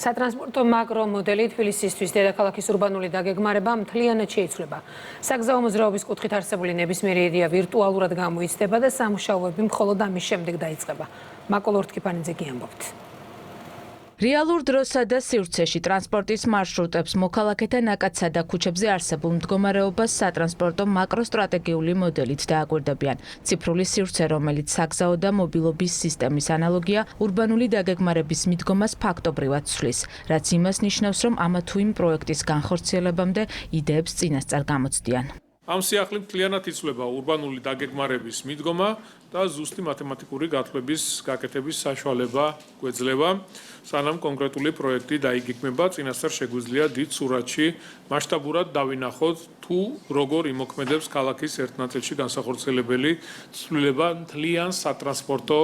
სატრანსპორტო მაკრო მოდელი თბილისისთვის დედაქალაქის ურბანული დაგეგმარება მთლიანად შეიცვლება. საგზაო მოძრაობის კუთხით არსებული ნებისმიერი იდეა ვირტუალურად გამოიცდება და სამუშაოები მხოლოდ ამის შემდეგ დაიწყება. მაკოლ ორთქიფანიძე ამბობთ. რეალურ დროსა და სივრცეში ტრანსპორტის მარშრუტებს მოქალაქეთა ნაკადსა და ქუჩებზე არსებულ მდგომარეობას სატრანსპორტო მაკროსტრატეგიული მოდელით დააკვირდებიან. ციფრული სივრცე, რომელიც საგზაო და მობილობის სისტემის ანალოგია, ურბანული დაგეგმარების მიდგომას ფაქტობრივად ცვლის, რაც იმას ნიშნავს, რომ ამა თუ იმ პროექტის განხორციელებამდე იდეებს წინასწარ გამოცდიან. ამ სიახლით მთლიანად იცვლება ურბანული დაგეგმარების მიდგომა და ზუსტი მათემატიკური გათვლების გაკეთების საშუალება გვეძლება, სანამ კონკრეტული პროექტი დაიგეგმება, წინასწარ შეგვიძლია დიდ სურათში მასშტაბურად დავინახოთ, თუ როგორ იმოქმედებს ქალაქის ერთ ნაწილში განსახორციელებელი ცვლილება მთლიან სატრანსპორტო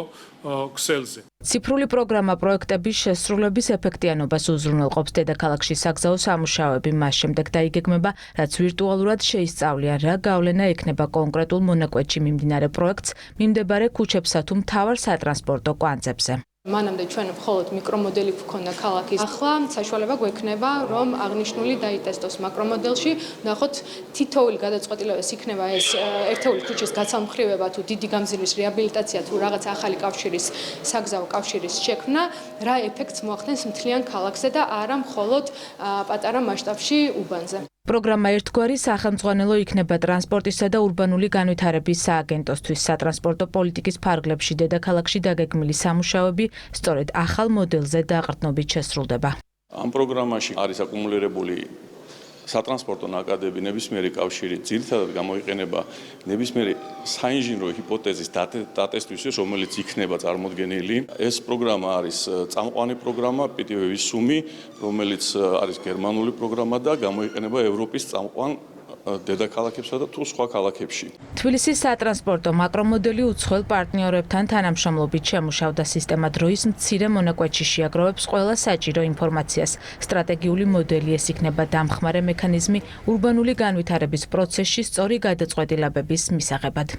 ქსელზე. ციფრული პროგრამა პროექტების შესრულების ეფექტიანობას უზრუნველყოფს. დედაქალაქში საგზაო სამუშაოები მას შემდეგ დაიგეგმება, რაც ვირტუალურად შეისწავლიან, რა გავლენა ექნება კონკრეტულ მონაკვეთში მიმდინარე პროექტს მიმდებარე ქუჩებსა თუ მთავარ სატრანსპორტო კვანძებზე. მანამდე ჩვენ მხოლოდ მიკრომოდელი გვქონდა ქალაქის. ახლა საშუალება გვექნება, რომ აღნიშნული დაიტესტოს მაკრომოდელში, ნახოთ თითოეული გადაწყვეტილებაც იქნება ეს ერთეული ქუჩის გაცალმხრივება თუ დიდი გამზირის რეაბილიტაცია თუ რაღაც ახალი კავშირის საგზაო კავშირის შექმნა, რა ეფექტს მოახდენს მთლიან ქალაქზე და არა მხოლოდ პატარა მასშტაბში უბანზე. პროგრამა ერთგვარი სახელმძღვანელო იქნება ტრანსპორტისა და ურბანული განვითარების სააგენტოსთვის. სატრანსპორტო პოლიტიკის ფარგლებში დედაქალაქში დაგეგმილი სამუშაოები სწორედ ახალ მოდელზე დაყრდნობით შესრულდება. ამ პროგრამაში არის აკუმულირებული სატრანსპორტო ნაკადები, ნებისმიერი კავშირი ძირითადად გამოიყენება ნებისმიერი საინჟინრო ჰიპოთეზის დატესტვისთვის, რომელიც იქნება წარმოდგენილი. ეს პროგრამა არის წამყვანი პროგრამა, პიტივე ვისუმი, რომელიც არის გერმანული პროგრამა და გამოიყენება ევროპის წამყვან დედაქალაქებსა და თუ სხვა ქალაქებში. თბილისის სატრანსპორტო მაკრომოდელი უცხოელ პარტნიორებთან თანამშრომლობით შემუშავდა. სისტემა დროის მცირე მონაკვეთში შეაგროვებს ყველა საჭირო ინფორმაციას. სტრატეგიული მოდელი ეს იქნება დამხმარე მექანიზმი ურბანული განვითარების პროცესში სწორი გადაწყვეტილებების მისაღებად.